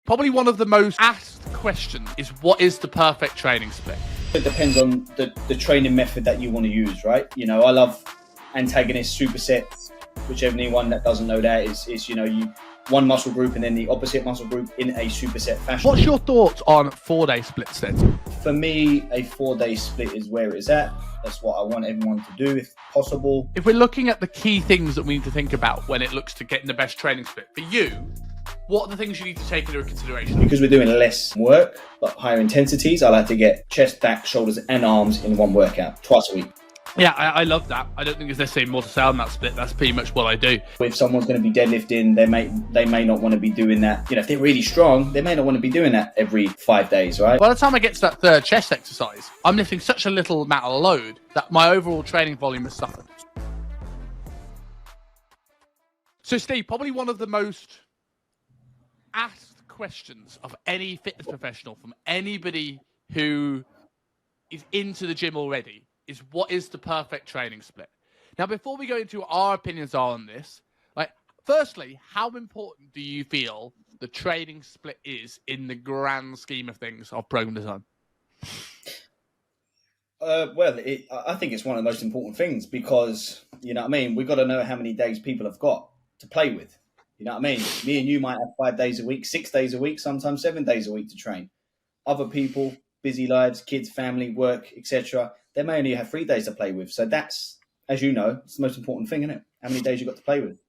Probably one of the most asked questions is, what is the perfect training split? It depends on the training method that you want to use, right? You know, I love Antagonist, Supersets, which anyone that doesn't know that is you one muscle group and then the opposite muscle group in a superset fashion. What's your thoughts on 4-day splits then? For me, a 4-day split is where it's at. That's what I want everyone to do if possible. If we're looking at the key things that we need to think about when it looks to getting the best training split, for you, what are the things you need to take into consideration? Because we're doing less work, but higher intensities, I like to get chest, back, shoulders and arms in one workout, twice a week. Yeah, I love that. I don't think there's necessarily more to say on that split. That's pretty much what I do. If someone's going to be deadlifting, they may not want to be doing that. You know, if they're really strong, they may not want to be doing that every 5 days, right? By the time I get to that third chest exercise, I'm lifting such a little amount of load that my overall training volume has suffered. So, Steve, probably one of the most asked questions of any fitness professional from anybody who is into the gym already is, what is the perfect training split? Now, before we go into what our opinions are on this, like, firstly, how important do you feel the training split is in the grand scheme of things of program design? I think it's one of the most important things because, you know what I mean, we've got to know how many days people have got to play with. You know what I mean? Me and you might have 5 days a week, 6 days a week, sometimes 7 days a week to train. Other people, busy lives, kids, family, work, etc., they may only have 3 days to play with. So that's, as you know, it's the most important thing, isn't it? How many days you've got to play with.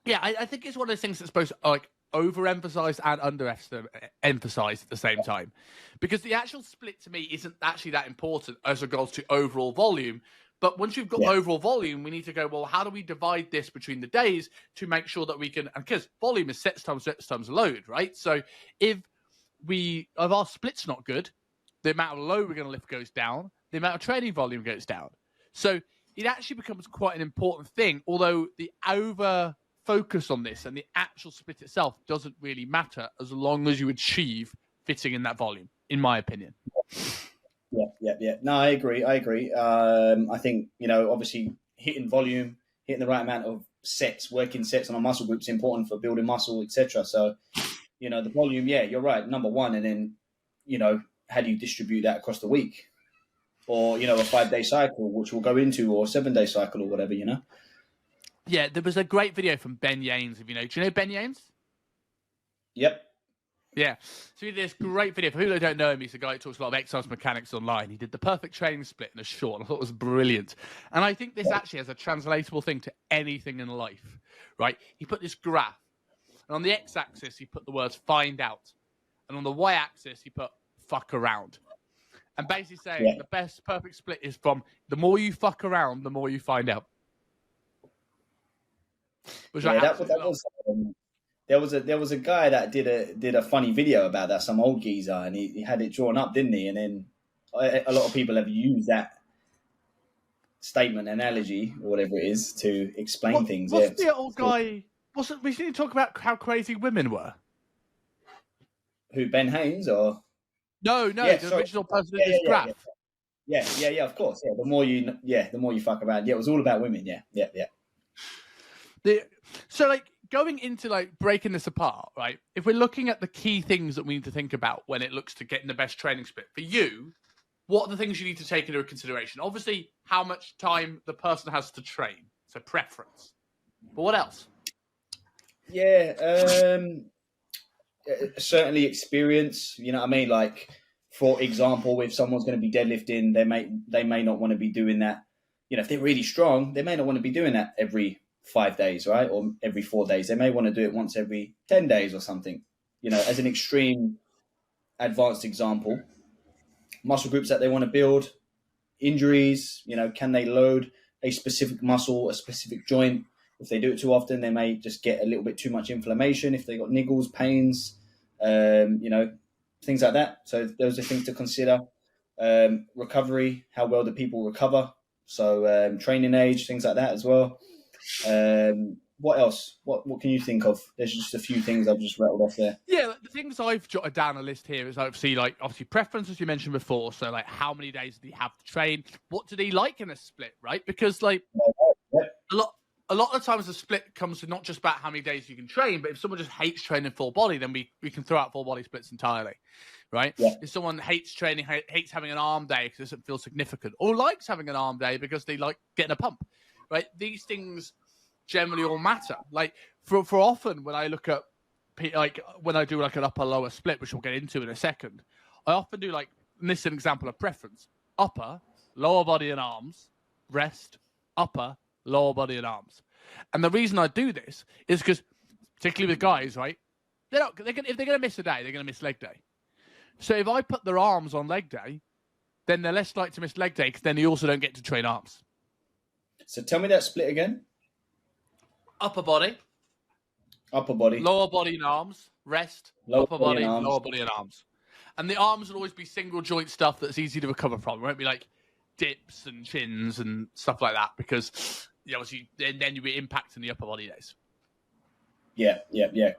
Yeah, I think it's one of those things that's supposed to like overemphasize and underemphasize at the same time. Because the actual split to me isn't actually that important as regards to overall volume. But once you've got overall volume, we need to go, well, how do we divide this between the days to make sure that we can, and because volume is sets times load, right? So if our split's not good, the amount of load we're going to lift goes down, the amount of training volume goes down. So it actually becomes quite an important thing, although the over focus on this and the actual split itself doesn't really matter as long as you achieve fitting in that volume, in my opinion. Yeah. No, I agree. I think, you know, obviously hitting volume, hitting the right amount of sets, working sets on a muscle group is important for building muscle, etc. So, you know, the volume, yeah, you're right, number one. And then, you know, how do you distribute that across the week? Or, you know, a 5-day cycle, which we'll go into, or a 7-day cycle or whatever, you know? Yeah, there was a great video from Ben Yanes, if you know. Do you know Ben Yanes? Yep. Yeah. So he did this great video. For people who don't know him, he's a guy who talks a lot of exercise mechanics online. He did the perfect training split in a short, and I thought it was brilliant. And I think this actually has a translatable thing to anything in life, right? He put this graph, and on the x-axis, he put the words find out. And on the y-axis, he put fuck around. And basically saying the best perfect split is from the more you fuck around, the more you find out. There was a guy that did a funny video about that, some old geezer, and he had it drawn up, didn't he? And then a lot of people have used that statement, analogy, or whatever it is, to explain things. What's the old guy? We need to talk about how crazy women were. Who, Ben Haynes or? No, the original person in this graph. Yeah, of course. Yeah, the more you fuck around. Yeah, it was all about women. Yeah. So, like, going into, like, breaking this apart, right? If we're looking at the key things that we need to think about when it looks to getting the best training split, for you, what are the things you need to take into consideration? Obviously, how much time the person has to train. So, preference. But what else? Yeah, certainly experience. You know what I mean? Like, for example, if someone's going to be deadlifting, they may not want to be doing that. You know, if they're really strong, they may not want to be doing that every 5 days, right? Or every 4 days. They may want to do it once every 10 days or something. You know, as an extreme advanced example, muscle groups that they want to build, injuries, you know, can they load a specific muscle, a specific joint? If they do it too often, they may just get a little bit too much inflammation. If they got niggles, pains, you know, things like that. So those are things to consider. Recovery, how well do people recover? So training age, things like that as well. What else? What can you think of? There's just a few things I've just rattled off there. Yeah, the things I've jotted down a list here is obviously preference, as you mentioned before. So, like, how many days do he have to train? What do they like in a split, right? Because, like, a a lot of times the split comes to not just about how many days you can train, but if someone just hates training full body, then we can throw out full body splits entirely, right? Yeah. If someone hates training, hates having an arm day because it doesn't feel significant, or likes having an arm day because they like getting a pump, right? These things generally all matter. Like for often when I look at like when I do like an upper lower split, which we'll get into in a second, I often do like, and this is an example of preference: upper, lower body and arms, rest, upper, lower body and arms. And the reason I do this is because, particularly with guys, right, if they're going to miss a day, they're going to miss leg day. So if I put their arms on leg day, then they're less likely to miss leg day because then they also don't get to train arms. So tell me that split again. Upper body, lower body and arms, rest, upper body, lower body and arms. And the arms will always be single joint stuff that's easy to recover from. It won't be like dips and chins and stuff like that because obviously then you'll be impacting the upper body days. Yeah.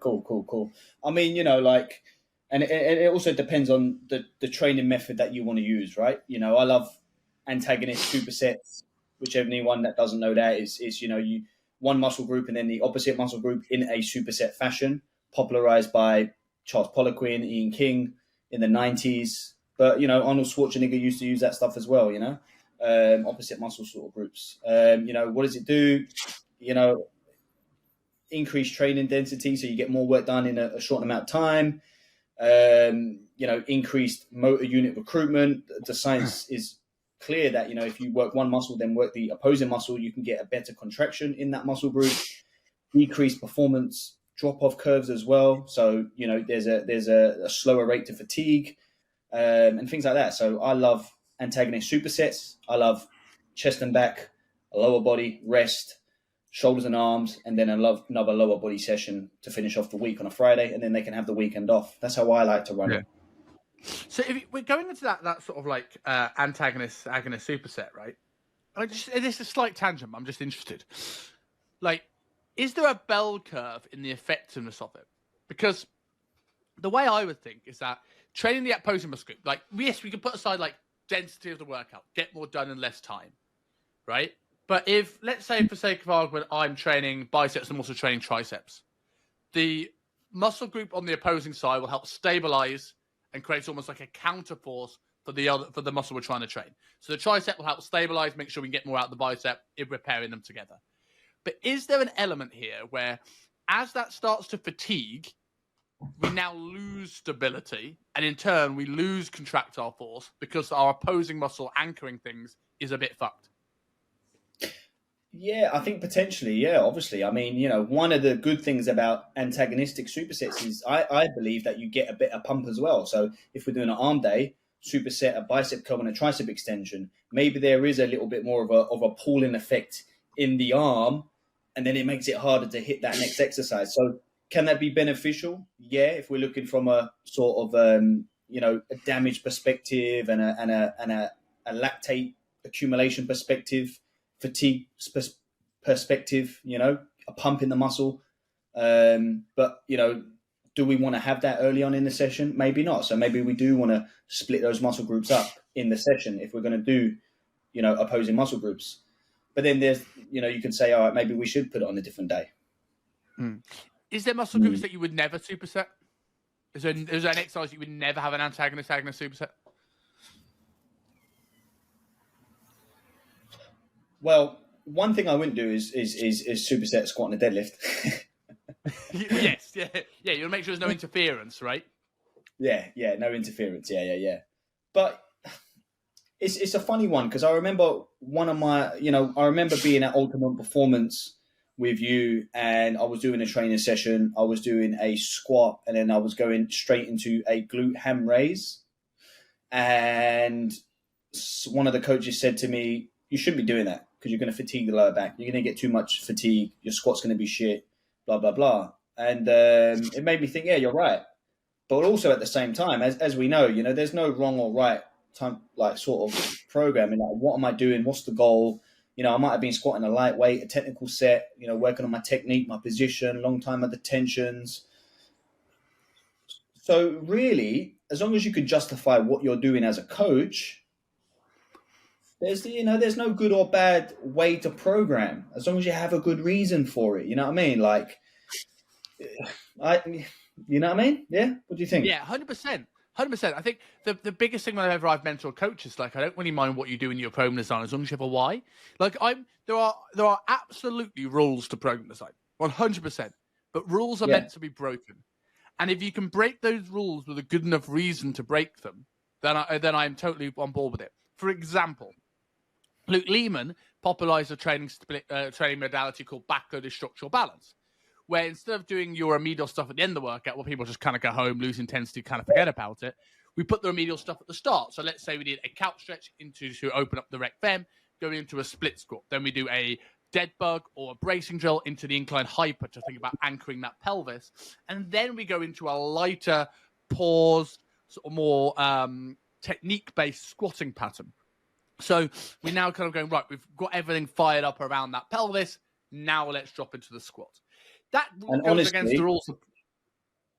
Cool. I mean, like, and it also depends on the training method that you want to use, right? I love antagonist supersets, which anyone that doesn't know that is you one muscle group and then the opposite muscle group in a superset fashion, popularized by Charles Poliquin, Ian King in the 90s. But, Arnold Schwarzenegger used to use that stuff as well, opposite muscle sort of groups. What does it do? Increase training density so you get more work done in a short amount of time. Increased motor unit recruitment. The science is clear that, if you work one muscle, then work the opposing muscle, you can get a better contraction in that muscle group. Decreased performance drop-off curves as well. So, there's a slower rate to fatigue and things like that. So I love antagonist supersets. I love chest and back, a lower body, rest, shoulders and arms, and then another lower body session to finish off the week on a Friday, and then they can have the weekend off. That's how I like to run it. So if we're going into that sort of like antagonist-agonist superset, right? This is a slight tangent, but I'm just interested. Like, is there a bell curve in the effectiveness of it? Because the way I would think is that training the opposing muscle group, like, yes, we can put aside like density of the workout, get more done in less time, right? But if, let's say for sake of argument, I'm training biceps and also training triceps, the muscle group on the opposing side will help stabilize and create almost like a counter force for the muscle we're trying to train. So the tricep will help stabilize, make sure we can get more out of the bicep in repairing them together. But is there an element here where as that starts to fatigue, we now lose stability, and in turn we lose contractile force because our opposing muscle anchoring things is a bit fucked? Yeah, I think potentially, yeah, obviously. I mean, one of the good things about antagonistic supersets is I believe that you get a better pump as well. So if we're doing an arm day, superset, a bicep curl and a tricep extension, maybe there is a little bit more of a pulling effect in the arm, and then it makes it harder to hit that next exercise. So can that be beneficial? Yeah, if we're looking from a sort of, a damage perspective and a lactate accumulation perspective, fatigue perspective, a pump in the muscle. But, do we want to have that early on in the session? Maybe not. So maybe we do want to split those muscle groups up in the session if we're going to do, opposing muscle groups. But then there's, you can say, all right, maybe we should put it on a different day. Is there muscle groups that you would never superset? Is there an exercise you would never have an antagonist-agonist superset? Well, one thing I wouldn't do is superset squat and a deadlift. Yes, yeah. You'll make sure there's no interference, right? Yeah, no interference. Yeah. But it's a funny one because I remember I remember being at Ultimate Performance with you, and I was doing a training session. I was doing a squat, and then I was going straight into a glute ham raise. And one of the coaches said to me, "You shouldn't be doing that because you're going to fatigue the lower back. You're going to get too much fatigue. Your squat's going to be shit, blah, blah, blah." And it made me think, yeah, you're right. But also at the same time, as we know, there's no wrong or right time, like sort of programming. Like, what am I doing? What's the goal? I might have been squatting a lightweight, a technical set, working on my technique, my position, long time at the tensions. So really, as long as you can justify what you're doing as a coach, there's no good or bad way to program as long as you have a good reason for it. You know what I mean? Like, you know what I mean? Yeah. What do you think? Yeah, 100%. 100%. I think the biggest thing whenever I've mentored coaches, like, I don't really mind what you do in your program design as long as you have a why. Like, there are absolutely rules to program design, 100%. But rules are meant to be broken, and if you can break those rules with a good enough reason to break them, then I'm totally on board with it. For example, Luke Lehman popularized a training modality called backloaded structural balance, where instead of doing your remedial stuff at the end of the workout, where people just kind of go home, lose intensity, kind of forget about it, we put the remedial stuff at the start. So let's say we did a couch stretch to open up the rec fem, going into a split squat. Then we do a dead bug or a bracing drill into the incline hyper to think about anchoring that pelvis. And then we go into a lighter, paused, sort of more technique-based squatting pattern. So we're now kind of going, right, we've got everything fired up around that pelvis. Now let's drop into the squat. That goes honestly, against the rules.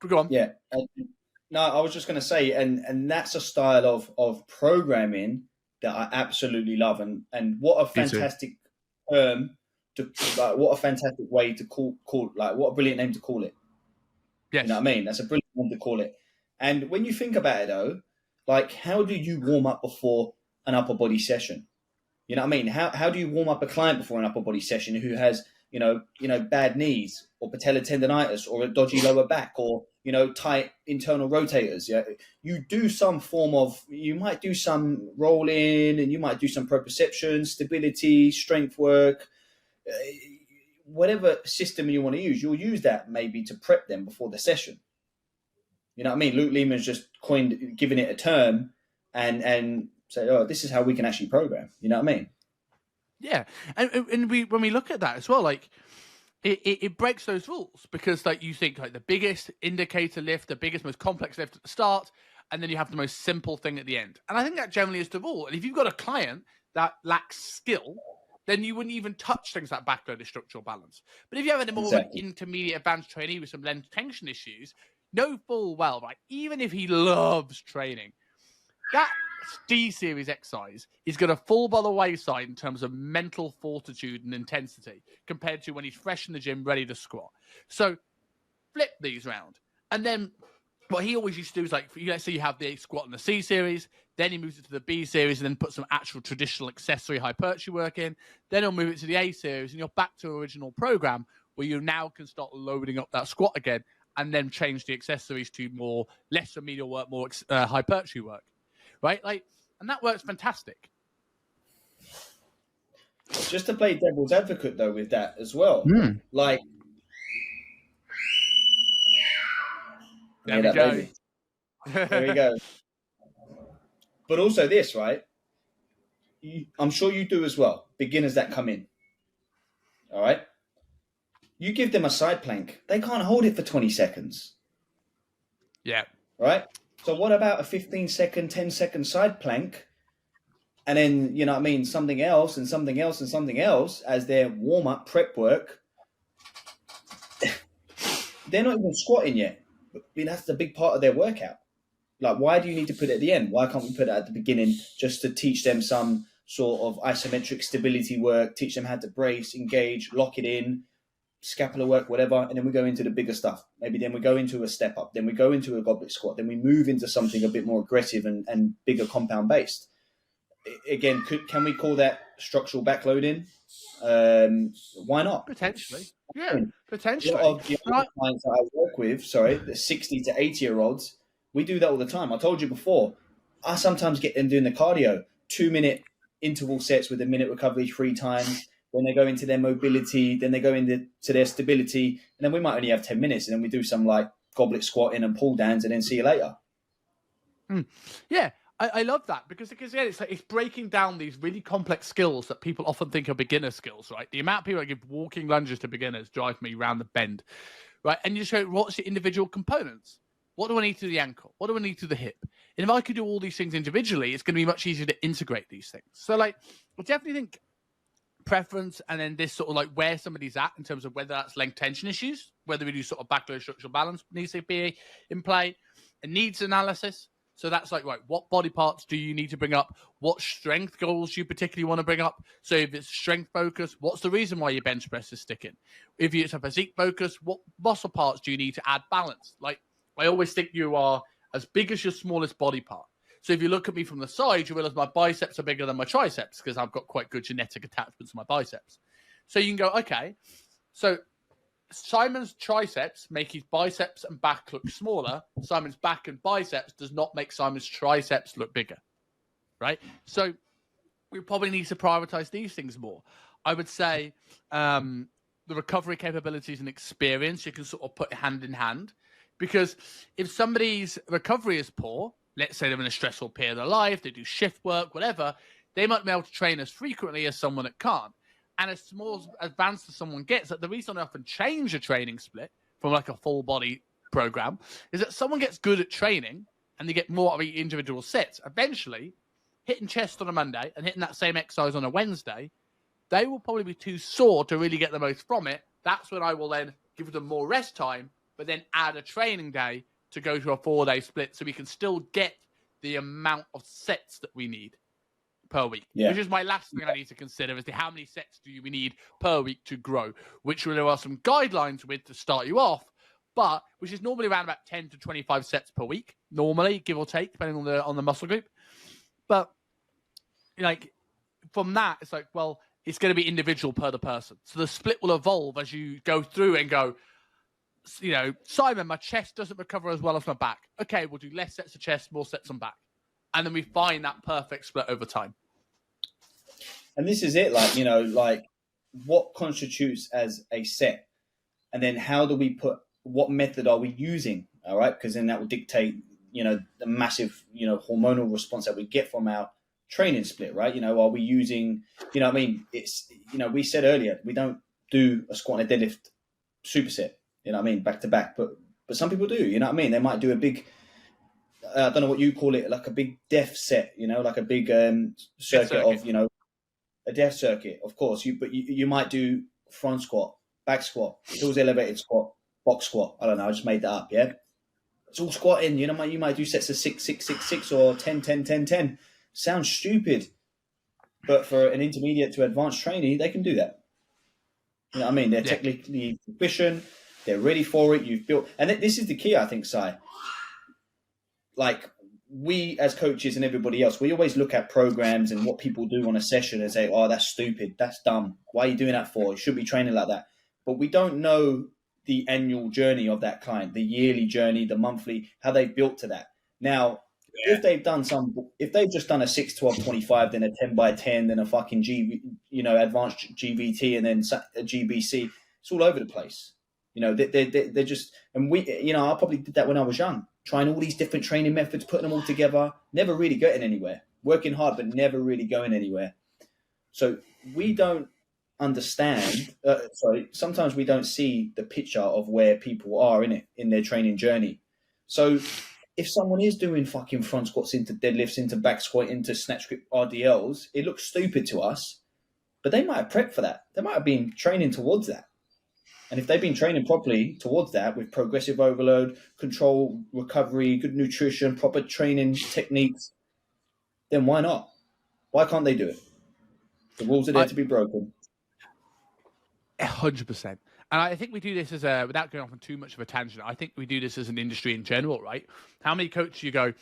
Go on. Yeah. No, I was just going to say, and that's a style of programming that I absolutely love. And what a fantastic term what a fantastic way to call like, what a brilliant name to call it. Yes. You know what I mean? That's a brilliant name to call it. And when you think about it, though, like, how do you warm up before an upper body session? You know what I mean? How do you warm up a client before an upper body session who has, you know, bad knees or patellar tendonitis or a dodgy lower back or, you know, tight internal rotators? Yeah, you do some form of, you might do some rolling and you might do some proprioception, stability, strength work, whatever system you want to use. You'll use that maybe to prep them before the session. You know what I mean? Luke Lehman's just giving it a term and say, oh, this is how we can actually program. You know what I mean? Yeah, and when we look at that as well, like, it breaks those rules, because, like, you think, like, the biggest indicator lift, the biggest, most complex lift at the start, and then you have the most simple thing at the end. And I think that generally is the rule. And if you've got a client that lacks skill, then you wouldn't even touch things like backloaded structural balance. But if you have a more of an intermediate advanced trainee with some length tension issues, know full well, right, even if he loves training, that D-series exercise is going to fall by the wayside in terms of mental fortitude and intensity compared to when he's fresh in the gym, ready to squat. So flip these round. And then what he always used to do is, like, let's say you have the squat in the C-series, then he moves it to the B-series and then put some actual traditional accessory hypertrophy work in. Then he'll move it to the A-series and you're back to original program where you now can start loading up that squat again and then change the accessories to more less remedial work, more hypertrophy work. Right? Like, and that works fantastic. Just to play devil's advocate, though, with that as well. Like, there we go. There we go. But also this, right? I'm sure you do as well. Beginners that come in. All right? You give them a side plank. They can't hold it for 20 seconds. Yeah. Right? So what about a 15-second, 10-second side plank? And then, you know what I mean, something else and something else and something else as their warm-up prep work. They're not even squatting yet. I mean, that's the big part of their workout. Like, why do you need to put it at the end? Why can't we put it at the beginning just to teach them some sort of isometric stability work, teach them how to brace, engage, lock it in, scapular work, whatever, and then we go into the bigger stuff. Maybe then we go into a step up, then we go into a goblet squat, then we move into something a bit more aggressive and bigger compound based. Again, can we call that structural backloading? Why not? Potentially. Yeah, potentially. A lot of the clients that I work with, the 60 to 80-year-olds, we do that all the time. I told you before, I sometimes get them doing the cardio, 2-minute interval sets with a minute recovery 3 times. Then they go into their mobility, then they go into their stability, and then we might only have 10 minutes, and then we do some like goblet squatting and pull downs, and then see you later. Yeah, I love that because yeah, it's breaking down these really complex skills that people often think are beginner skills, right? The amount of people that give walking lunges to beginners drive me round the bend, right? And you show what's the individual components. What do I need to the ankle? What do I need to the hip? And if I could do all these things individually, it's going to be much easier to integrate these things. So, like, I definitely think preference and then this sort of like where somebody's at in terms of whether that's length tension issues, whether we do sort of backload structural balance needs to be in play, a needs analysis. So that's like, right, what body parts do you need to bring up? What strength goals you particularly want to bring up? So if it's strength focus, what's the reason why your bench press is sticking? If it's a physique focus, what muscle parts do you need to add balance? Like, I always think you are as big as your smallest body part. So if you look at me from the side, you realize my biceps are bigger than my triceps because I've got quite good genetic attachments to my biceps. So you can go, okay, so Simon's triceps make his biceps and back look smaller. Simon's back and biceps does not make Simon's triceps look bigger, right? So we probably need to prioritize these things more. I would say the recovery capabilities and experience you can sort of put hand in hand, because if somebody's recovery is poor, let's say they're in a stressful period of their life, they do shift work, whatever, they might be able to train as frequently as someone that can't. And as small as advanced as someone gets, that the reason I often change a training split from like a full body program is that someone gets good at training and they get more of the individual sets. Eventually, hitting chest on a Monday and hitting that same exercise on a Wednesday, they will probably be too sore to really get the most from it. That's when I will then give them more rest time, but then add a training day to go to a 4-day split so we can still get the amount of sets that we need per week, which is my last thing I need to consider, is how many sets do we need per week to grow, which there are some guidelines with to start you off, but which is normally around about 10 to 25 sets per week, normally, give or take, depending on the muscle group. But like from that, it's like, well, it's going to be individual per the person. So the split will evolve as you go through and go, you know, Simon, my chest doesn't recover as well as my back. Okay, we'll do less sets of chest, more sets on back. And then we find that perfect split over time. And this is it, like, you know, like what constitutes as a set? And then how do we what method are we using? All right. Because then that will dictate, you know, the massive, you know, hormonal response that we get from our training split, right? You know, are we using, you know what I mean? It's, you know, we said earlier, we don't do a squat and a deadlift superset, you know what I mean? Back to back, but some people do, you know what I mean? They might do a big, I don't know what you call it, like a big def set, you know, like a big circuit of, you know, a def circuit, of course. But you might do front squat, back squat, heels elevated squat, box squat. I don't know, I just made that up, yeah? It's all squatting, you know, you might do sets of 6, 6, 6, 6 or 10, 10, 10, 10. Sounds stupid, but for an intermediate to advanced trainee, they can do that. You know what I mean? They're technically proficient, they're ready for it, you've built... And this is the key, I think, Si. Like, we as coaches and everybody else, we always look at programs and what people do on a session and say, oh, that's stupid, that's dumb. Why are you doing that for? You should be training like that. But we don't know the annual journey of that client, the yearly journey, the monthly, how they built to that. Now, if they've just done a 6, 12, 25, then a 10 by 10, then a fucking advanced GVT, and then a GBC, it's all over the place. You know, they're just, and we, you know, I probably did that when I was young, trying all these different training methods, putting them all together, never really getting anywhere, working hard, but never really going anywhere. So we don't understand, sometimes we don't see the picture of where people are in their training journey. So if someone is doing fucking front squats into deadlifts, into back squat, into snatch grip RDLs, it looks stupid to us, but they might have prepped for that. They might have been training towards that. And if they've been training properly towards that with progressive overload, control, recovery, good nutrition, proper training techniques, then why not? Why can't they do it? The rules are there to be broken. 100%. And I think we do this without going off on too much of a tangent, I think we do this as an industry in general, right? How many coaches you go,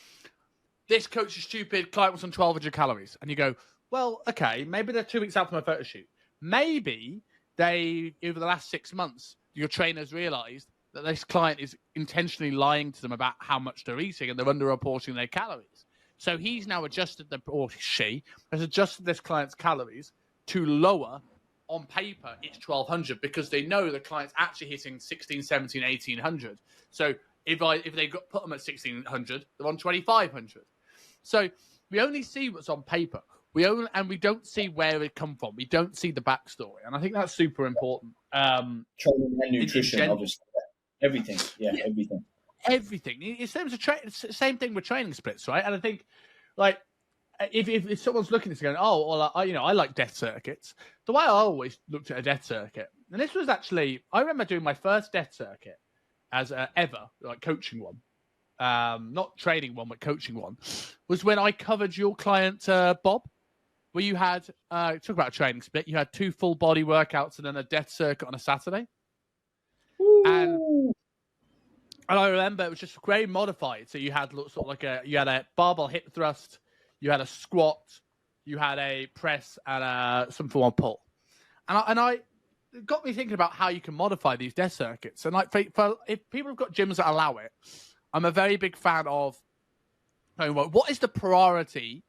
this coach is stupid, client was on 1,200 calories. And you go, well, okay, maybe they're 2 weeks out from a photo shoot. Maybe over the last 6 months, your trainers realized that this client is intentionally lying to them about how much they're eating and they're underreporting their calories. So he's now adjusted or she has adjusted this client's calories to lower. On paper, it's 1,200 because they know the client's actually hitting 1,600, 1,700, 1,800. So if they put them at 1,600, they're on 2,500. So we only see what's on paper. We don't see where it come from. We don't see the backstory, and I think that's super important. Training and nutrition, obviously, everything. Yeah, everything. Everything. It's the same thing with training splits, right? And I think, like, if someone's looking at this going, oh, well, I like death circuits. The way I always looked at a death circuit, and this was actually, I remember doing my first death circuit as ever, like coaching one, not training one, but coaching one, was when I covered your client, Bob, where you had, talk about a training split, you had 2 full body workouts and then a death circuit on a Saturday. And I remember it was just very modified. So you had sort of like you had a barbell hip thrust, you had a squat, you had a press, and some form of pull. And I it got me thinking about how you can modify these death circuits. And like for if people have got gyms that allow it, I'm a very big fan of what is the priority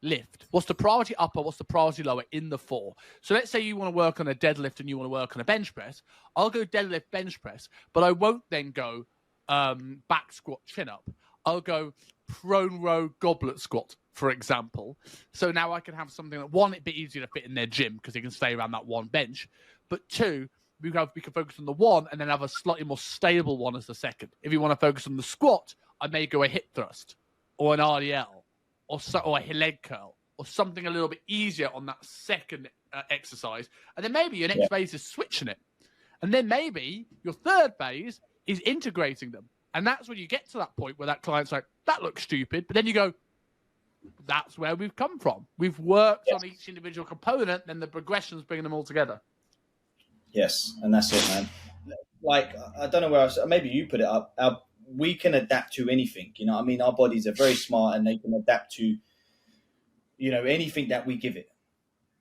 lift? What's the priority upper? What's the priority lower in the 4? So let's say you want to work on a deadlift and you want to work on a bench press. I'll go deadlift, bench press, but I won't then go back squat, chin up. I'll go prone row, goblet squat, for example. So now I can have something that, 1, it'd be easier to fit in their gym because they can stay around that 1 bench. But 2, we can focus on the 1 and then have a slightly more stable one as the 2nd. If you want to focus on the squat, I may go a hip thrust or an RDL or a leg curl or something a little bit easier on that 2nd exercise. And then maybe your next phase is switching it. And then maybe your 3rd phase is integrating them. And that's when you get to that point where that client's like, that looks stupid. But then you go, that's where we've come from. We've worked on each individual component, and the progression's bringing them all together. Yes, and that's it, man. Like, I don't know where else, maybe you put it up. We can adapt to anything. You know what I mean? Our bodies are very smart and they can adapt to, anything that we give it.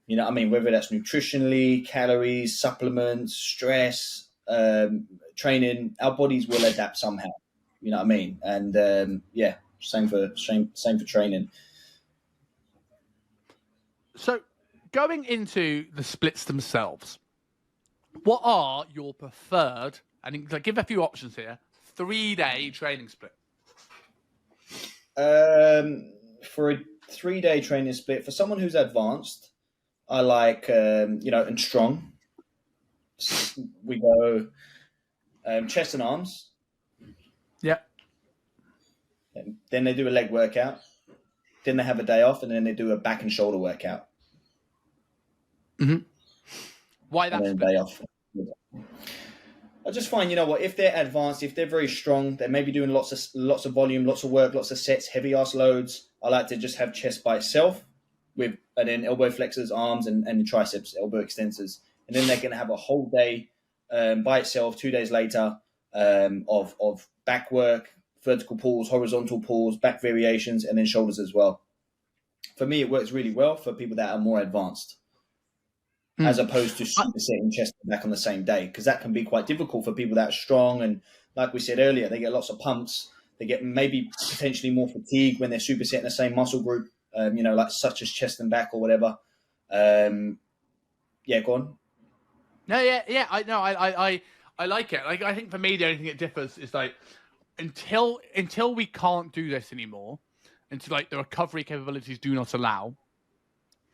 You know what I mean? Whether that's nutritionally, calories, supplements, stress, training, our bodies will adapt somehow. You know what I mean? And same for training. So going into the splits themselves, what are your preferred, and give a few options here, 3-day training split? For a 3-day training split, for someone who's advanced, I like, and strong. We go chest and arms. Yeah. Then they do a leg workout. Then they have a day off, and then they do a back and shoulder workout. Mm-hmm. Why that? And then a day off. I just find, if they're advanced, if they're very strong, they may be doing lots of volume, lots of work, lots of sets, heavy ass loads. I like to just have chest by itself, and then elbow flexors, arms, and triceps, elbow extensors, and then they're going to have a whole day by itself. 2 days later of back work, vertical pulls, horizontal pulls, back variations, and then shoulders as well. For me, it works really well for people that are more advanced, as opposed to supersetting chest and back on the same day, because that can be quite difficult for people that are strong. And like we said earlier, they get lots of pumps. They get maybe potentially more fatigue when they're supersetting the same muscle group, like such as chest and back or whatever. Go on. No, yeah. I like it. Like, I think for me, the only thing that differs is like until we can't do this anymore, until like the recovery capabilities do not allow,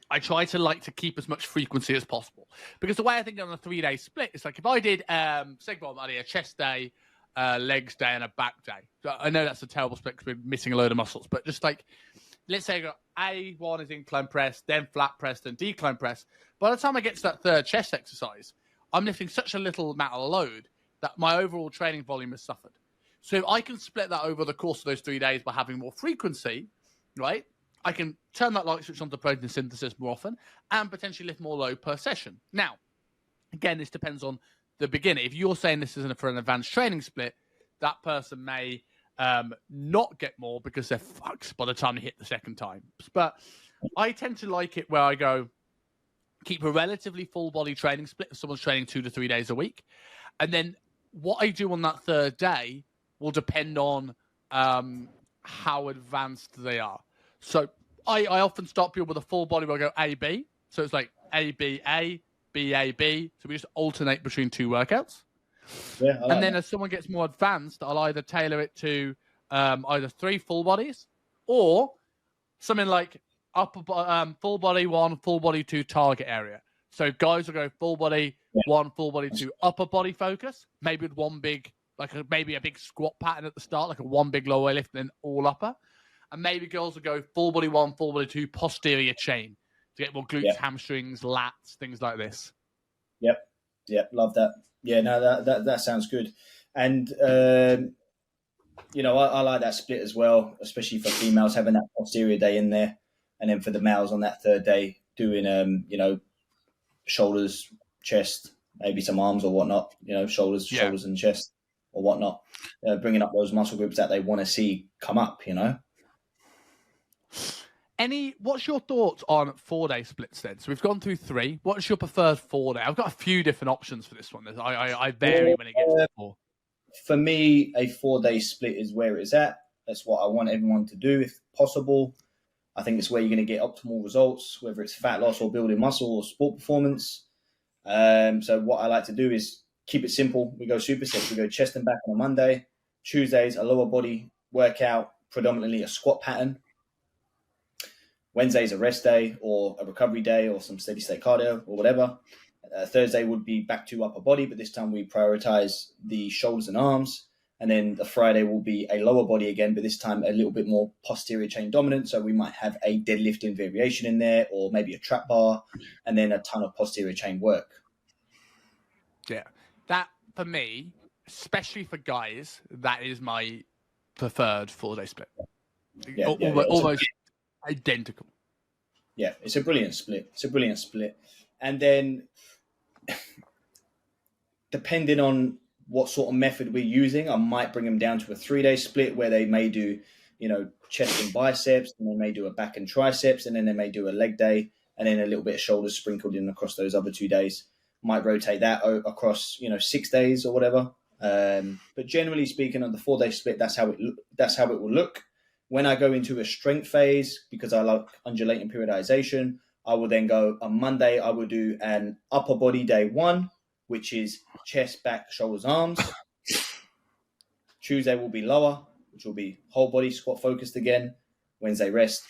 I try to keep as much frequency as possible. Because the way I think on a 3-day split, it's like if I did, say, I did a chest day, legs day, and a back day. So I know that's a terrible split because we're missing a load of muscles, but just like, let's say I got A1 is incline press, then flat press, then decline press. By the time I get to that 3rd chest exercise, I'm lifting such a little amount of load that my overall training volume has suffered. So if I can split that over the course of those 3 days by having more frequency, right? I can turn that light switch on to protein synthesis more often and potentially lift more load per session. Now, again, this depends on the beginner. If you're saying this isn't for an advanced training split, that person may not get more because they're fucked by the time they hit the 2nd time. But I tend to like it where I go, keep a relatively full body training split if someone's training 2 to 3 days a week. And then what I do on that 3rd day will depend on how advanced they are. So I often start people with a full body where I go A-B. So it's like A-B-A, B-A-B. So we just alternate between 2 workouts. Yeah, and then as someone gets more advanced, I'll either tailor it to either 3 full bodies or something like full body 1, full body 2 target area. So guys will go full body 1, full body 2 upper body focus, maybe with one big, maybe a big squat pattern at the start, like a one big lower lift and then all upper. And maybe girls will go full body 1, full body 2 posterior chain to get more glutes, hamstrings, lats, things like this. Yep, love that. Yeah, no, that sounds good. And I like that split as well, especially for females having that posterior day in there, and then for the males on that third day doing shoulders, chest, maybe some arms or whatnot. Shoulders, Yeah. shoulders and chest or whatnot. Bringing up those muscle groups that they want to see come up. What's your thoughts on 4-day splits then? So we've gone through 3. What's your preferred 4-day? I've got a few different options for this one. I vary when it gets to 4. For me, a 4-day split is where it's at. That's what I want everyone to do if possible. I think it's where you're going to get optimal results, whether it's fat loss or building muscle or sport performance. So what I like to do is keep it simple. We go supersets. We go chest and back on a Monday. Tuesdays, a lower body workout, predominantly a squat pattern. Wednesday's a rest day or a recovery day or some steady state cardio or whatever. Thursday would be back to upper body, but this time we prioritize the shoulders and arms. And then the Friday will be a lower body again, but this time a little bit more posterior chain dominant. So we might have a deadlifting variation in there or maybe a trap bar and then a ton of posterior chain work. Yeah. That, for me, especially for guys, that is my preferred 4-day split. Yeah, almost identical. Yeah, it's a brilliant split. And then depending on what sort of method we're using, I might bring them down to a 3-day split where they may do, chest and biceps, and they may do a back and triceps, and then they may do a leg day, and then a little bit of shoulders sprinkled in across those other 2 days. Might rotate that across, 6 days or whatever. But generally speaking, on the 4-day split, that's how it will look. When I go into a strength phase, because I like undulating periodization, I will then go on Monday, I will do an upper body day 1, which is chest, back, shoulders, arms. Tuesday will be lower, which will be whole body squat focused again. Wednesday rest,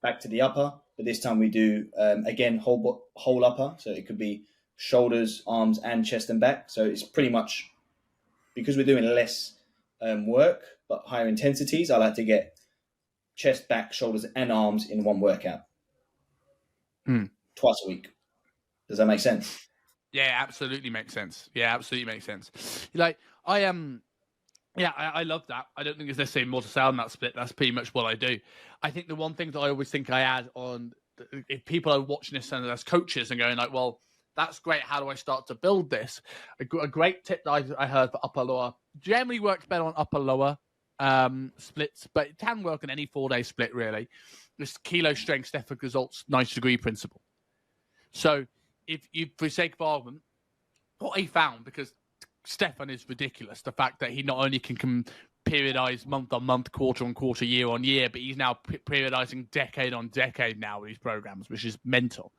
back to the upper. But this time we do, again, whole upper. So it could be shoulders, arms, and chest and back. So it's pretty much, because we're doing less work, but higher intensities, I like to get chest, back, shoulders, and arms in one workout. Twice a week. Does that make sense? Yeah, absolutely makes sense. I love that. I don't think there's necessarily more to say on that split. That's pretty much what I do. I think the one thing that I always think I add on, if people are watching this and as coaches and going like, well, that's great. How do I start to build this? A great tip that I heard for upper lower generally works better on upper lower splits, but it can work on any 4-day split really. This kilo strength Stefan results 90-degree principle. So if you, for sake of argument, what he found, because Stefan is ridiculous, the fact that he not only can periodize month on month, quarter on quarter, year on year, but he's now periodizing decade on decade now with these programs, which is mental.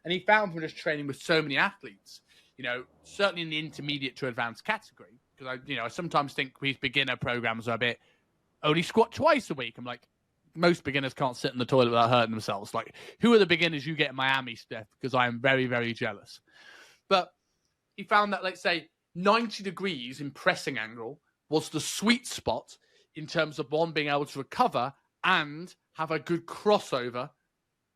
And he found from just training with so many athletes, certainly in the intermediate to advanced category, because I sometimes think these beginner programs are a bit only squat twice a week. I'm like, most beginners can't sit in the toilet without hurting themselves. Like, who are the beginners you get in Miami, Steph? Because I am very, very jealous. But he found that, let's say, 90 degrees in pressing angle was the sweet spot in terms of one being able to recover and have a good crossover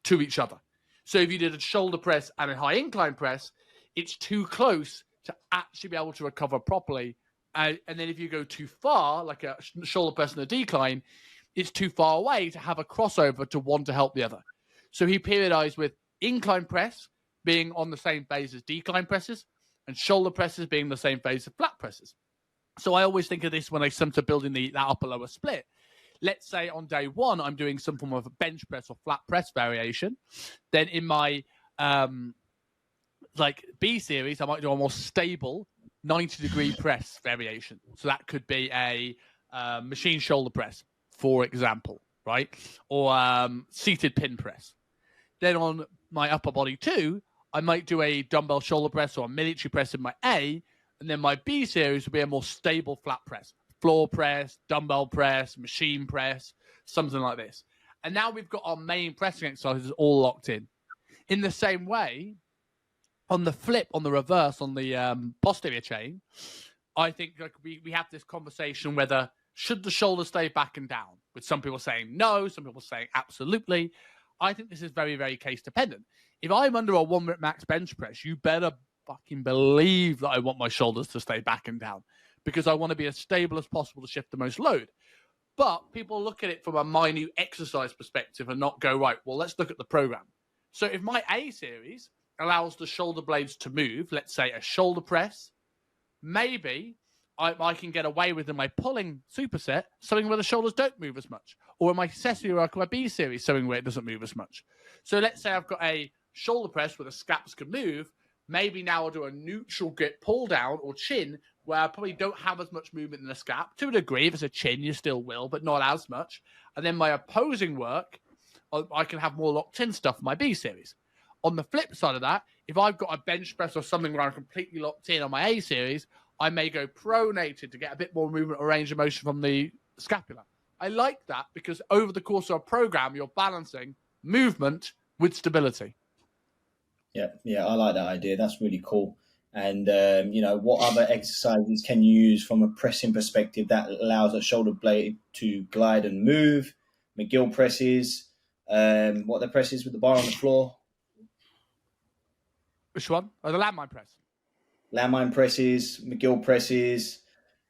to each other. So if you did a shoulder press and a high incline press, it's too close to actually be able to recover properly. And then if you go too far, like a shoulder press and a decline, it's too far away to have a crossover to one to help the other. So he periodized with incline press being on the same phase as decline presses and shoulder presses being the same phase as flat presses. So I always think of this when I come to building that upper lower split. Let's say on day 1, I'm doing some form of a bench press or flat press variation. Then in my B series, I might do a more stable 90-degree press variation. So that could be a machine shoulder press, for example, right? Or seated pin press. Then on my upper body 2, I might do a dumbbell shoulder press or a military press in my A, and then my B series would be a more stable flat press, floor press, dumbbell press, machine press, something like this. And now we've got our main pressing exercises all locked in. In the same way, on the flip, on the reverse, on the posterior chain, I think we have this conversation whether should the shoulder stay back and down, with some people saying no, some people saying absolutely. I think this is very, very case dependent. If I'm under a 1-rep max bench press, you better fucking believe that I want my shoulders to stay back and down. because I want to be as stable as possible to shift the most load. But people look at it from a minute exercise perspective and not go, right, well, let's look at the program. So if my A series allows the shoulder blades to move, let's say a shoulder press, maybe I can get away with in my pulling superset something where the shoulders don't move as much. Or in my accessory or my B series, something where it doesn't move as much. So let's say I've got a shoulder press where the scaps can move. Maybe now I'll do a neutral grip pull down or chin where I probably don't have as much movement in the scap. To a degree, if it's a chin, you still will, but not as much. And then my opposing work, I can have more locked in stuff in my B series. On the flip side of that, if I've got a bench press or something where I'm completely locked in on my A series, I may go pronated to get a bit more movement or range of motion from the scapula. I like that because over the course of a program, you're balancing movement with stability. Yeah, I like that idea. That's really cool. And, what other exercises can you use from a pressing perspective that allows a shoulder blade to glide and move? McGill presses, what are the presses with the bar on the floor? Which one? Oh, the landmine press. Landmine presses, McGill presses,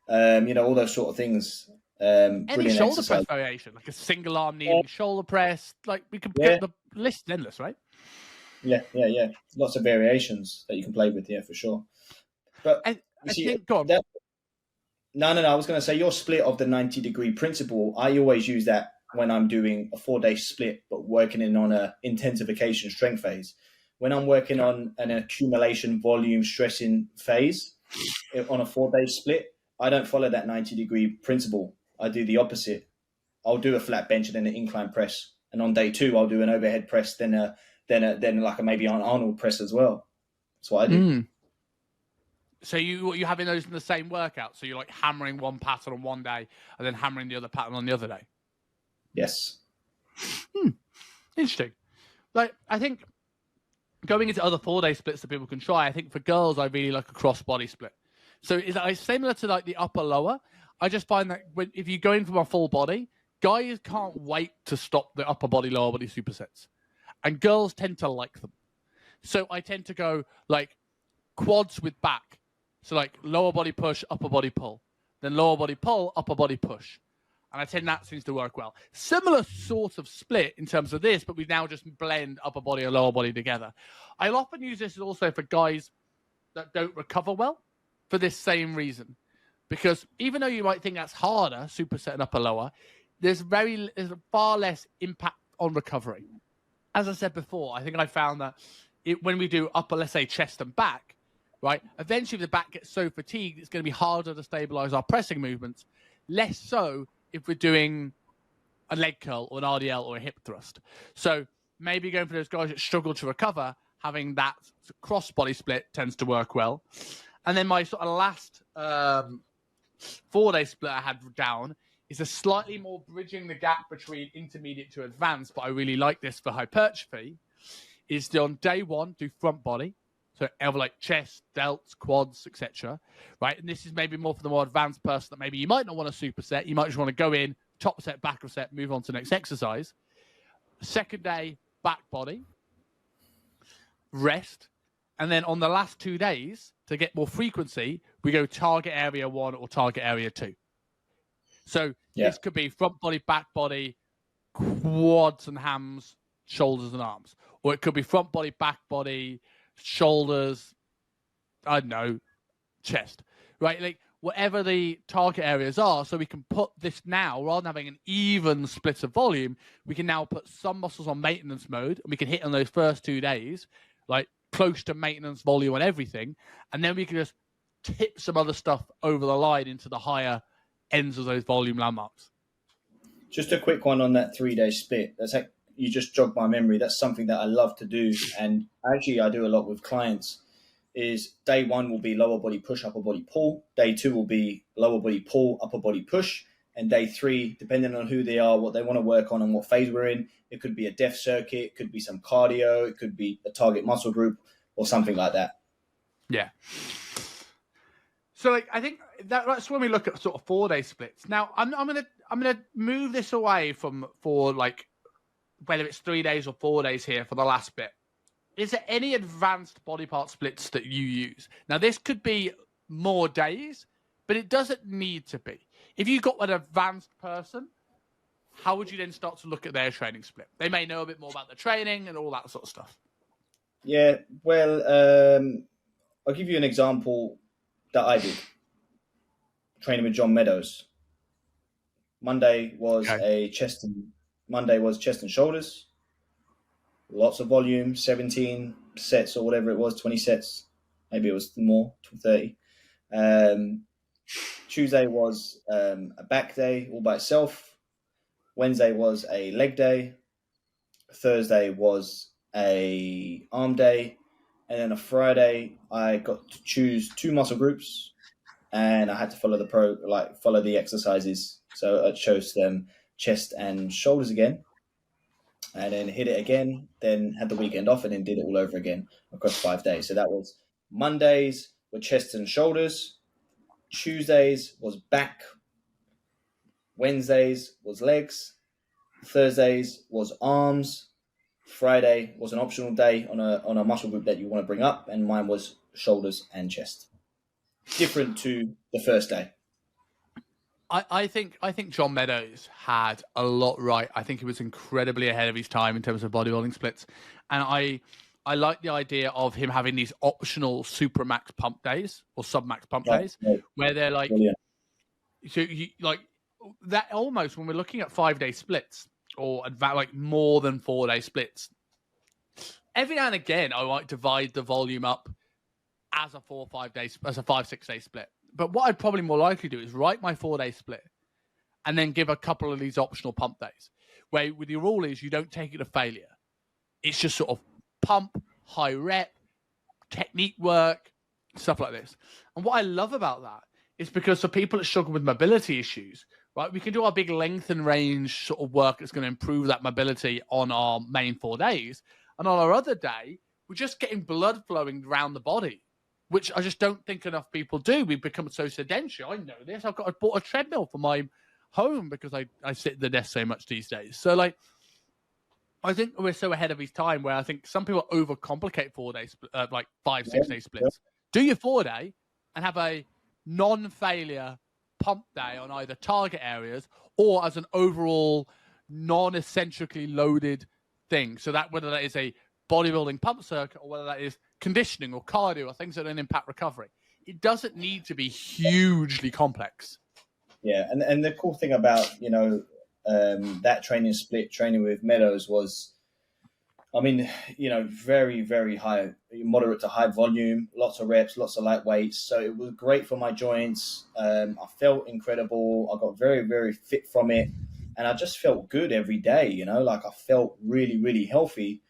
all those sort of things. Any shoulder press variation, like a single arm kneeling shoulder press. Like we can get the list is endless, right? Yeah. Lots of variations that you can play with, for sure. But I think, go on. No. I was going to say your split of the 90-degree principle, I always use that when I'm doing a 4-day split, but working on a intensification strength phase. When I'm working on an accumulation volume stressing phase on a 4-day split, I don't follow that 90-degree principle. I do the opposite. I'll do a flat bench and then an incline press. And on day 2, I'll do an overhead press, then like maybe an Arnold press as well. That's what I do. So you having those in the same workout? So you're like hammering one pattern on one day and then hammering the other pattern on the other day? Yes. Interesting. Like, I think going into other 4-day splits that people can try, I think for girls, I really like a cross-body split. So is that similar to like the upper-lower? I just find that if you go in from a full body, guys can't wait to stop the upper body, lower body supersets. And girls tend to like them. So I tend to go like quads with back. So like lower body push, upper body pull. Then lower body pull, upper body push. And I tend that seems to work well. Similar sort of split in terms of this, but we now just blend upper body and lower body together. I'll often use this also for guys that don't recover well for this same reason. Because even though you might think that's harder, superset and upper lower, there's far less impact on recovery. As I said before, I think I found that when we do upper, let's say chest and back, right? Eventually, if the back gets so fatigued, it's going to be harder to stabilize our pressing movements. Less so if we're doing a leg curl or an RDL or a hip thrust. So maybe going for those guys that struggle to recover, having that cross body split tends to work well. And then my sort of last 4-day split I had down is a slightly more bridging the gap between intermediate to advanced, but I really like this for hypertrophy, is on day 1, do front body. So either like chest, delts, quads, etc. Right? And this is maybe more for the more advanced person that maybe you might not want a superset. You might just want to go in, top set, back set, move on to the next exercise. Second day, back body, rest. And then on the last 2 days, to get more frequency, we go target area 1 or target area 2. So this could be front body, back body, quads and hams, shoulders and arms. Or it could be front body, back body, shoulders, I don't know, chest. Right? Like whatever the target areas are, so we can put this now, rather than having an even split of volume, we can now put some muscles on maintenance mode, and we can hit on those first 2 days, like close to maintenance volume on everything, and then we can just tip some other stuff over the line into the higher ends of those volume landmarks. Just a quick one on that 3-day split. That's like, you just jogged my memory. That's something that I love to do, and actually I do a lot with clients. Is day 1 will be lower body push, upper body pull. Day 2 will be lower body pull, upper body push. And day 3, depending on who they are, what they want to work on and what phase we're in, it could be a def circuit, it could be some cardio, it could be a target muscle group or something like that. Yeah. So like I think that's when we look at sort of 4-day splits. Now I'm gonna move this away for like whether it's 3 days or 4 days here for the last bit. Is there any advanced body part splits that you use? Now this could be more days, but it doesn't need to be. If you've got an advanced person, how would you then start to look at their training split? They may know a bit more about the training and all that sort of stuff. Yeah, well, I'll give you an example that I did training with John Meadows. Monday was chest and shoulders. Lots of volume, 17 sets or whatever it was, 20 sets. Maybe it was more, 30. Tuesday was a back day all by itself. Wednesday was a leg day. Thursday was a arm day. And then a Friday, I got to choose 2 muscle groups, and I had to follow the exercises. So I chose them chest and shoulders again, and then hit it again. Then had the weekend off, and then did it all over again across 5 days. So that was Mondays were chest and shoulders. Tuesdays was back. Wednesdays was legs. Thursdays was arms. Friday was an optional day on a muscle group that you want to bring up, and mine was shoulders and chest. Different to the first day. I think John Meadows had a lot right. I think he was incredibly ahead of his time in terms of bodybuilding splits, and I like the idea of him having these optional super max pump days or sub max pump days where they're like, brilliant. So you like that almost when we're looking at 5-day splits or like more than 4-day splits. Every now and again, I might divide the volume up as a 5-6 day split. But what I'd probably more likely do is write my 4-day split and then give a couple of these optional pump days where with your rule is you don't take it to failure. It's just sort of pump, high rep, technique work, stuff like this. And what I love about that is because for people that struggle with mobility issues, right, we can do our big length and range sort of work that's going to improve that mobility on our main 4 days. And on our other day, we're just getting blood flowing around the body, which I just don't think enough people do. We've become so sedentary. I know this. I bought a treadmill for my home because I sit at the desk so much these days. So, like, I think we're so ahead of his time where I think some people overcomplicate 4 days, like 5-6 day splits. Do your 4-day and have a non-failure pump day on either target areas or as an overall non-eccentrically loaded thing. So that whether that is a bodybuilding pump circuit or whether that is conditioning or cardio or things that don't impact recovery, it doesn't need to be hugely complex. Yeah, and the cool thing about that training with Meadows was, I mean, very, very high, moderate to high volume, lots of reps, lots of light weights. So it was great for my joints. I felt incredible. I got very, very fit from it. And I just felt good every day, like I felt really, really healthy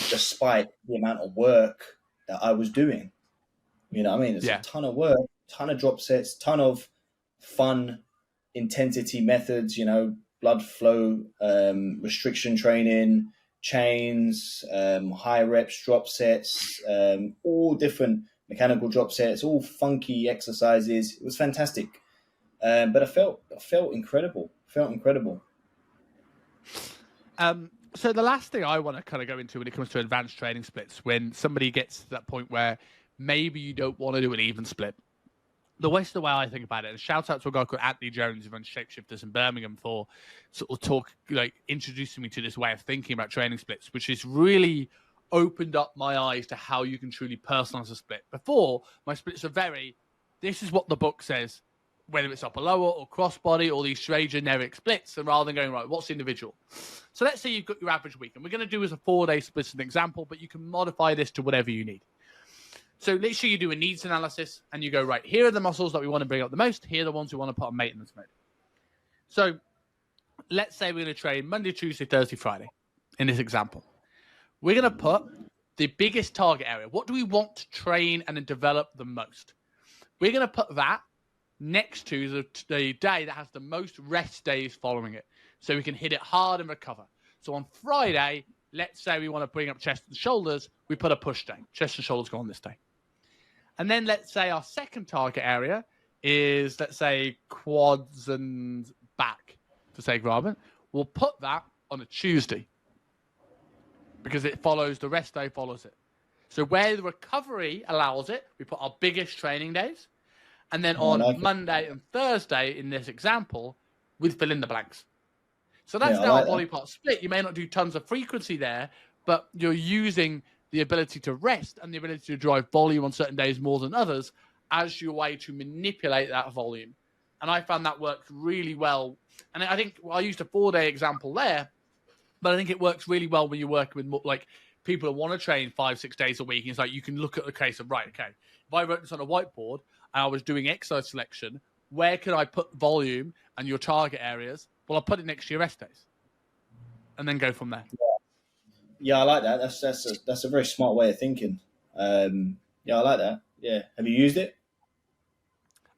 despite the amount of work that I was doing. You know what I mean? It's a ton of work, ton of drop sets, ton of fun intensity methods, blood flow, restriction training, chains, high reps, drop sets, all different mechanical drop sets, all funky exercises. It was fantastic. But I felt incredible. So the last thing I want to kind of go into when it comes to advanced training splits, when somebody gets to that point where maybe you don't want to do an even split, the way I think about it, and shout out to a guy called Anthony Jones who runs Shapeshifters in Birmingham for sort of introducing me to this way of thinking about training splits, which has really opened up my eyes to how you can truly personalize a split. Before, my splits are this is what the book says, whether it's upper lower or crossbody or these very generic splits, and rather than going, right, what's individual? So let's say you've got your average week, and we're going to do as a 4-day split as an example, but you can modify this to whatever you need. So let's say you do a needs analysis, and you go, right, here are the muscles that we want to bring up the most. Here are the ones we want to put on maintenance mode. So let's say we're going to train Monday, Tuesday, Thursday, Friday in this example. We're going to put the biggest target area. What do we want to train and then develop the most? We're going to put that next to the day that has the most rest days following it, so we can hit it hard and recover. So on Friday, let's say we want to bring up chest and shoulders, we put a push day. Chest and shoulders go on this day. And then let's say our second target area is, let's say, quads and back, for sake of argument. We'll put that on a Tuesday because it follows, the rest day follows it. So where the recovery allows it, we put our biggest training days. And then Oh, I on like it. Monday and Thursday, in this example, with fill in the blanks. So Yeah, that's I now a like that. body part split. You may not do tons of frequency there, but you're using the ability to rest and the ability to drive volume on certain days more than others as your way to manipulate that volume. And I found that worked really well. And I think I used a 4-day example there, but I think it works really well when you're working with like people who want to train 5-6 days a week. And it's like you can look at the case of, right, okay, if I wrote this on a whiteboard and I was doing exercise selection, where can I put volume and your target areas? Well, I'll put it next to your rest days and then go from there. Yeah, I like that. That's a very smart way of thinking. Yeah, I like that. Yeah, have you used it?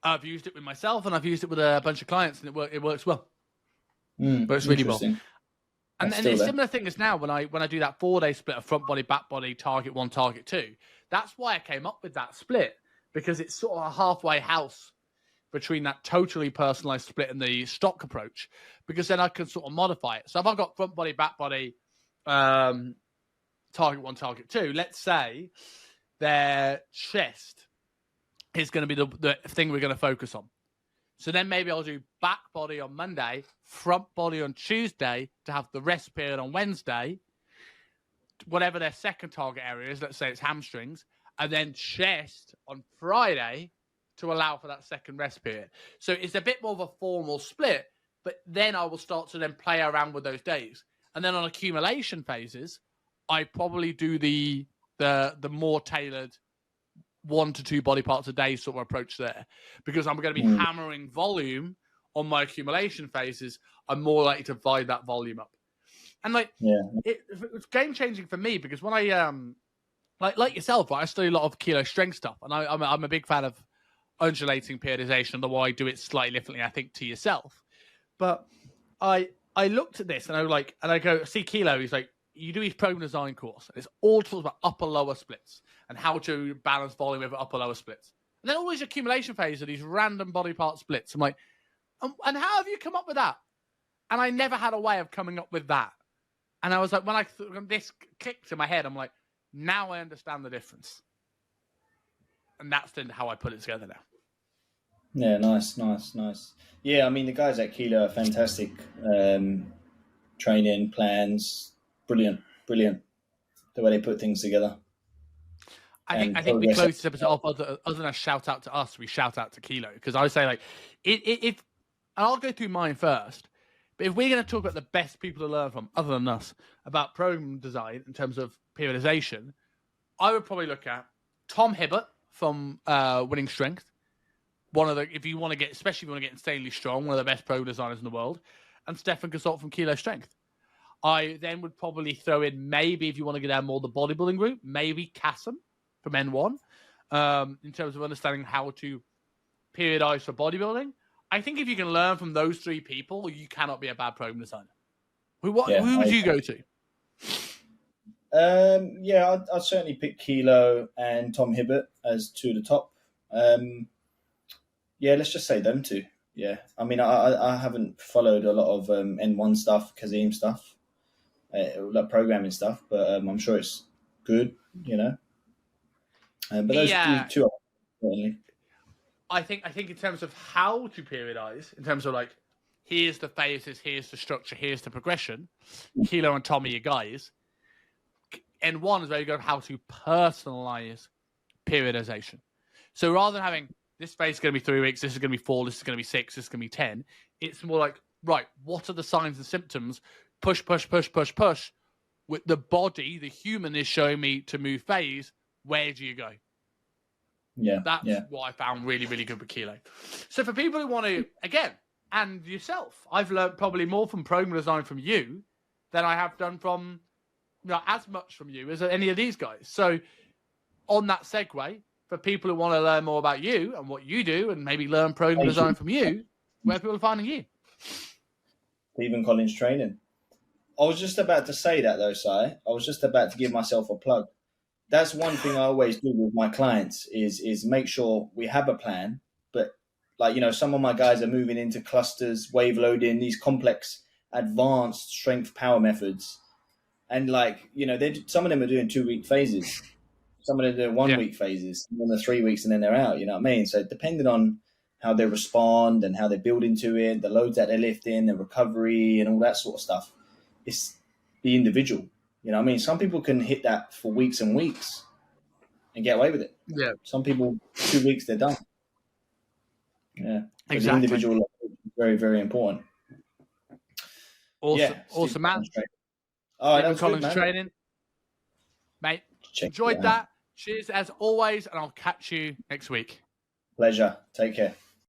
I've used it with myself and I've used it with a bunch of clients, and it works well. Works really well. Interesting. And That's then still a there. similar thing is now when I do that 4-day split of front body, back body, target 1, target 2. That's why I came up with that split, because it's sort of a halfway house between that totally personalized split and the stock approach, because then I can sort of modify it. So if I've got front body, back body, target 1, target 2, let's say their chest is going to be the thing we're going to focus on. So then maybe I'll do back body on Monday, front body on Tuesday to have the rest period on Wednesday, whatever their second target area is, let's say it's hamstrings, and then chest on Friday to allow for that second rest period. So it's a bit more of a formal split, but then I will start to then play around with those days. And then on accumulation phases, I probably do the more tailored 1 to 2 body parts a day sort of approach there, because I'm going to be hammering volume on my accumulation phases. I'm more likely to divide that volume up. And like, it was game changing for me, because when I like yourself, right, I study a lot of kilo strength stuff, and I'm a big fan of undulating periodization, although I do it slightly differently, I think, to yourself. But I looked at this and I go, see Kilo, he's like, you do his program design course, and it's all talks about upper lower splits and how to balance volume over upper lower splits. And then all these accumulation phases are these random body part splits. I'm like, and how have you come up with that? And I never had a way of coming up with that. And I was like, when this clicked in my head, I'm like, now I understand the difference. And that's then how I put it together now. Yeah, nice. Yeah, I mean, the guys at Kilo are fantastic. Training plans, brilliant. The way they put things together. I think we close this episode off. Other than a shout out to us, we shout out to Kilo, because I would say, like, if and I'll go through mine first. But if we're going to talk about the best people to learn from, other than us, about program design in terms of periodization, I would probably look at Tom Hibbert from Winning Strength. One of the, if you want to get, especially if you want to get insanely strong, one of the best program designers in the world, and Stefan Gasol from Kilo Strength. I then would probably throw in, maybe if you want to get down more the bodybuilding route, maybe Kassem from N1, in terms of understanding how to periodize for bodybuilding. I think if you can learn from those 3 people, you cannot be a bad program designer. Who would you go to? I'd certainly pick Kilo and Tom Hibbert as 2 of the top. Let's just say them 2. Yeah, I mean, I haven't followed a lot of N1 stuff, Kazim stuff, like programming stuff, but I'm sure it's good, you know. But those 2 are certainly. I think in terms of how to periodize, in terms of like, here's the phases, here's the structure, here's the progression, Kilo and Tom are your guys. N1 is very good at how to personalize periodization. So rather than having this phase is going to be 3 weeks, this is going to be 4, this is going to be 6, this is going to be 10, it's more like, right, what are the signs and symptoms? Push. With the body, the human is showing me to move phase. Where do you go? That's what I found really, really good with Kilo. So for people who want to, again, and yourself, I've learned probably more from program design from you than I have done from, as much from you as any of these guys. So on that segue, for people who want to learn more about you and what you do, and maybe learn program design from you, where are people finding you? Stephen Collins Training. I was just about to say that though, Si. I was just about to give myself a plug. That's one thing I always do with my clients is make sure we have a plan. But like, some of my guys are moving into clusters, wave loading, these complex, advanced strength power methods. And like, some of them are doing 2-week phases. Some of them do 1 week phases, some of them are 3 weeks, and then they're out. You know what I mean? So depending on how they respond and how they build into it, the loads that they lift in, the recovery, and all that sort of stuff, it's the individual. You know what I mean? Some people can hit that for weeks and weeks and get away with it. Yeah. Some people, 2 weeks, they're done. Yeah. But Exactly. the individual is very, very important. Awesome. Yeah, Awesome, man. Oh, that Stephen was Collins good, man. training. Mate, enjoyed that. Cheers as always, and I'll catch you next week. Pleasure. Take care.